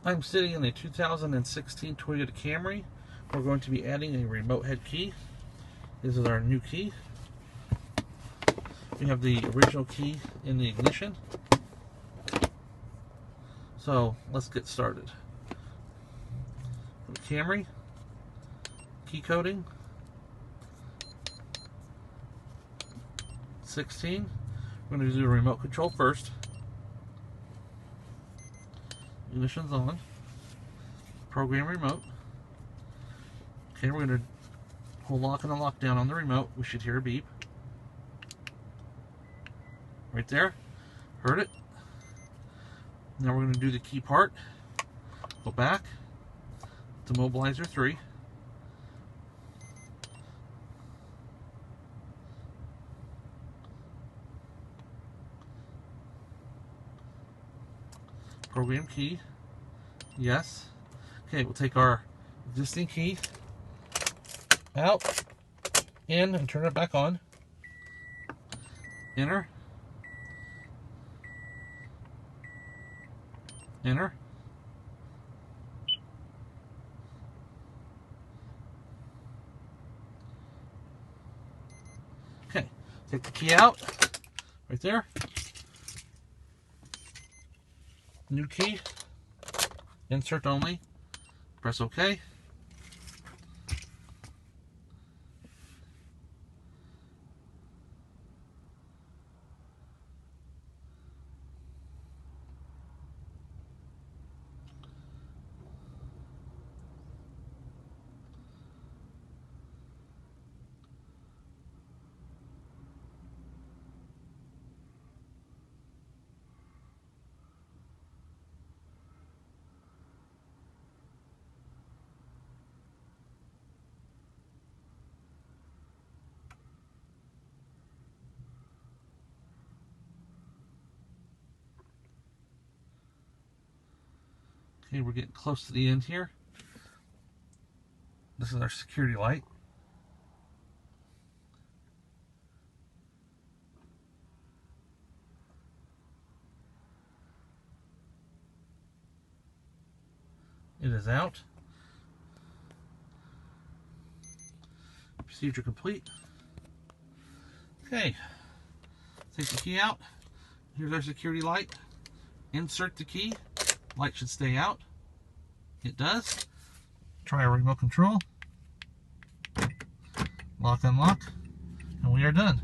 I'm sitting in a 2016 Toyota Camry. We're going to be adding a remote head key. This is our new key. We have the original key in the ignition. So let's get started. For the Camry, key coding, 16. We're going to do a remote control first. Ignition's on. Program remote. Okay, we're going to hold lock and unlock down on the remote. We should hear a beep. Right there. Heard it. Now we're going to do the key part. Go back to mobilizer 3. Program key. Yes. Okay, we'll take our existing key out, in, and turn it back on. Enter. Enter. Okay, take the key out. Right there. New key. Insert only. Press OK. Okay, we're getting close to the end here. This is our security light. It is out. Procedure complete. Okay, take the key out. Here's our security light. Insert the key. Light should stay out. It does. Try our remote control. Lock, unlock, and we are done.